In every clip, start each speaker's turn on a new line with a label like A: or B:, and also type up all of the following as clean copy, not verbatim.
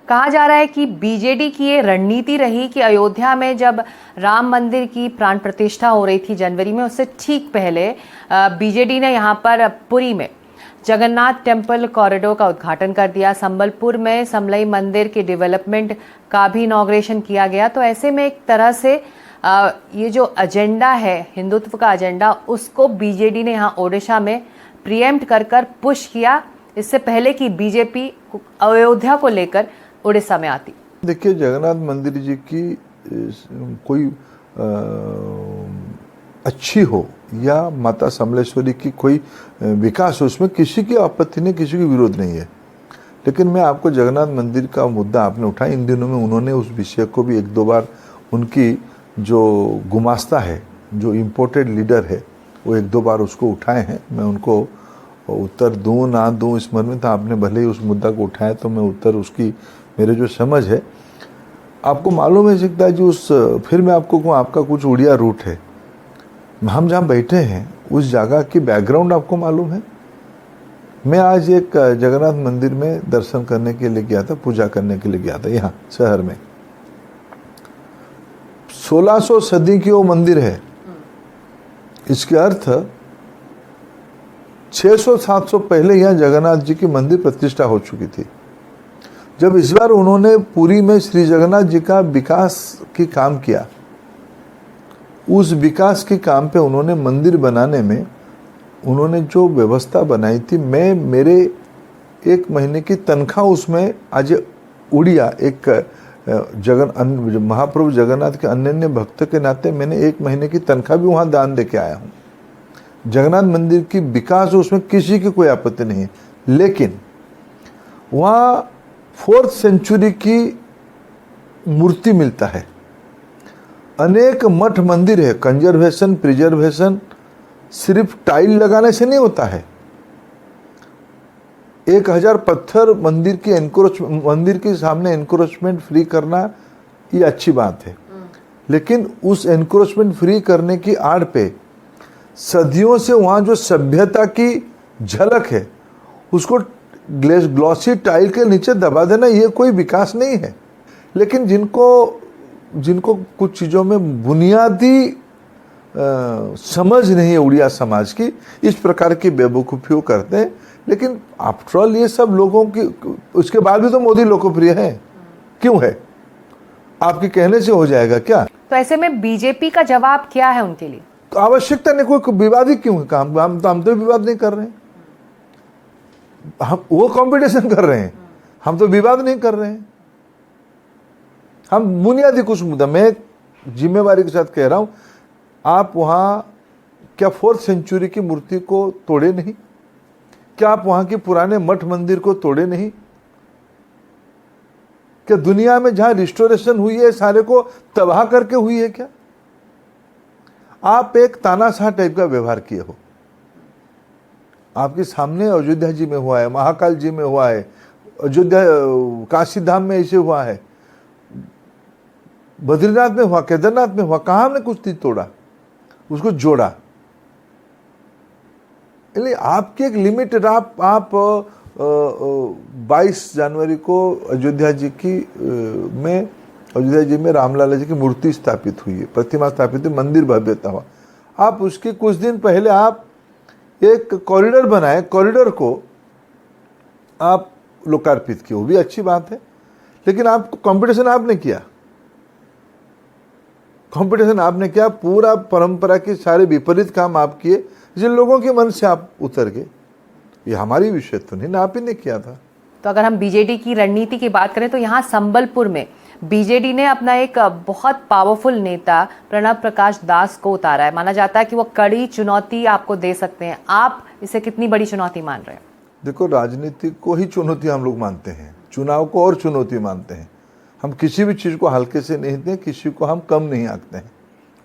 A: कहा जा रहा है कि बीजेडी की ये रणनीति रही कि अयोध्या में जब राम मंदिर की प्राण प्रतिष्ठा हो रही थी जनवरी में, उससे ठीक पहले बीजेडी ने यहाँ पर पुरी में जगन्नाथ टेम्पल कॉरिडोर का उद्घाटन कर दिया। संबलपुर में समलई मंदिर के डेवलपमेंट का भी इनॉग्रेशन किया गया। तो ऐसे में एक तरह से ये जो एजेंडा है, हिंदुत्व का एजेंडा, उसको बीजेडी ने यहाँ ओडिशा में प्रीएम्प्ट कर पुश किया, इससे पहले कि बीजेपी अयोध्या को लेकर उड़ीसा में आती।
B: देखिए, जगन्नाथ मंदिर जी की कोई अच्छी हो या माता समलेश्वरी की कोई विकास हो, उसमें किसी की आपत्ति नहीं, किसी की विरोध नहीं है। लेकिन मैं आपको जगन्नाथ मंदिर का मुद्दा आपने उठाया, इन दिनों में उन्होंने उस विषय को भी एक दो बार, उनकी जो गुमास्ता है, जो इम्पोर्टेड लीडर है, वो एक दो बार उसको उठाए हैं। मैं उनको उत्तर दूं ना दूं इस मन में था, आपने भले ही उस मुद्दा को उठाया तो मैं उत्तर उसकी, मेरे जो समझ है, आपको मालूम है सकता है जी, उस फिर मैं आपको कहूँ, आपका कुछ उड़िया रूट है, हम जहाँ बैठे हैं उस जगह की बैकग्राउंड आपको मालूम है। मैं आज एक जगन्नाथ मंदिर में दर्शन करने के लिए गया था, पूजा करने के लिए गया था, यहाँ शहर में 1600 सदी की वो मंदिर है। इसके अर्थ 600-700 पहले यहाँ जगन्नाथ जी की मंदिर प्रतिष्ठा हो चुकी थी। जब इस बार उन्होंने पुरी में श्री जगन्नाथ जी का विकास की काम किया, उस विकास के काम पे उन्होंने मंदिर बनाने में उन्होंने जो व्यवस्था बनाई थी, मैं मेरे 1 महीने की तनख्वाह उसमें आज उड़िया एक महाप्रभु जगन्नाथ के अनन्य भक्त के नाते मैंने 1 महीने की तनख्वाह भी वहाँ दान दे के आया हूँ। जगन्नाथ मंदिर की विकास उसमें किसी की कोई आपत्ति नहीं है, लेकिन वहाँ 4th सेंचुरी की मूर्ति मिलता है, अनेक मठ मंदिर है। कंजर्वेशन, प्रिजर्वेशन सिर्फ टाइल लगाने से नहीं होता है। 1000 पत्थर मंदिर की मंदिर के सामने एनक्रोचमेंट फ्री करना, ये अच्छी बात है, लेकिन उस एनक्रोचमेंट फ्री करने की आड़ पे सदियों से वहाँ जो सभ्यता की झलक है उसको ग्लॉसी टाइल के नीचे दबा देना, ये कोई विकास नहीं है। लेकिन जिनको कुछ चीज़ों में बुनियादी समझ नहीं है उड़िया समाज की, इस प्रकार की बेवकूफ़ियों करते हैं। लेकिन आफ्टर ऑल ये सब लोगों की, उसके बाद भी तो मोदी लोकप्रिय है, क्यों है? आपके कहने से हो जाएगा क्या?
A: तो ऐसे में बीजेपी का जवाब क्या है उनके लिए?
B: तो आवश्यकता नहीं, कोई विवाद ही क्यों है? हम तो विवाद नहीं कर रहे हैं, हम वो कंपटीशन कर रहे हैं, हम तो विवाद नहीं कर रहे हैं। हम बुनियादी कुछ मुद्दा, मैं जिम्मेवारी के साथ कह रहा हूं, आप वहां क्या 4th सेंचुरी की मूर्ति को तोड़े नहीं? क्या आप वहां के पुराने मठ मंदिर को तोड़े नहीं? क्या दुनिया में जहां रिस्टोरेशन हुई है सारे को तबाह करके हुई है क्या? आप एक तानाशाह टाइप का व्यवहार किए हो। आपके सामने अयोध्या जी में हुआ है, महाकाल जी में हुआ है, अयोध्या काशी धाम में ऐसे हुआ है, बद्रीनाथ में हुआ, केदारनाथ में हुआ, कहाँ हमने कुछ चीज तोड़ा, उसको जोड़ा। इसलिए आपकी एक लिमिटेड, आप 22 जनवरी को अयोध्या जी में रामलाला जी की मूर्ति स्थापित हुई है, प्रतिमा स्थापित हुई, मंदिर भव्यता हुआ। आप उसके कुछ दिन पहले आप एक कॉरिडोर बनाए, कॉरिडोर को आप लोकार्पित किए, वो भी अच्छी बात है। लेकिन आप कंपटीशन आपने किया, पूरा परंपरा के सारे विपरीत काम आप किए, जिन लोगों के मन से आप उतर गए। ये हमारी विषय तो नहीं ना, आप ही ने किया था।
A: तो अगर हम बीजेडी की रणनीति की बात करें तो यहाँ संबलपुर में बीजेडी ने अपना एक बहुत पावरफुल नेता प्रणव प्रकाश दास को उतारा है। माना जाता है कि वो कड़ी चुनौती आपको दे सकते हैं। आप इसे कितनी बड़ी चुनौती मान रहे हैं?
B: देखो, राजनीति को ही चुनौती हम लोग मानते हैं, चुनाव को और चुनौती मानते हैं। हम किसी भी चीज़ को हल्के से नहीं दें, किसी को हम कम नहीं आंकते हैं,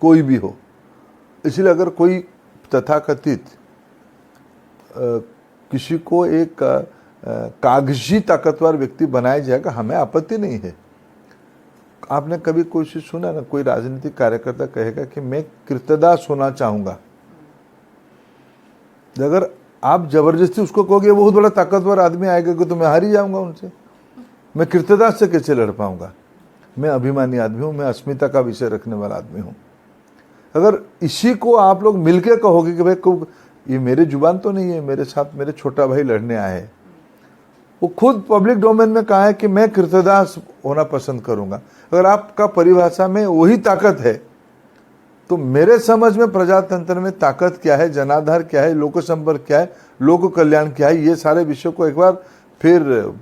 B: कोई भी हो। इसलिए अगर कोई तथाकथित किसी को एक कागजी ताकतवर व्यक्ति बनाया जाएगा, हमें आपत्ति नहीं है। आपने कभी कोशिश सुना ना, कोई राजनीतिक कार्यकर्ता कहेगा कि मैं कृतदास होना चाहूंगा। अगर आप जबरदस्ती उसको कहोगे बहुत बड़ा ताकतवर आदमी आएगा तो मैं हार ही जाऊंगा उनसे। मैं कृतदास से कैसे लड़ पाऊंगा? मैं अभिमानी आदमी हूं, मैं अस्मिता का विषय रखने वाला आदमी हूं। अगर इसी को आप लोग मिलके कहोगे कि भाई ये मेरे जुबान तो नहीं है, मेरे साथ मेरे छोटा भाई लड़ने आए हैं, वो खुद पब्लिक डोमेन में कहा है कि मैं कृतदास होना पसंद करूंगा। अगर आपका परिभाषा में वही ताकत है, तो मेरे समझ में प्रजातंत्र में ताकत क्या है, जनाधार क्या है, लोक संपर्क क्या है, लोक कल्याण क्या है, ये सारे विषयों को एक बार फिर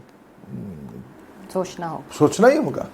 A: सोचना होगा।
B: सोचना ही होगा।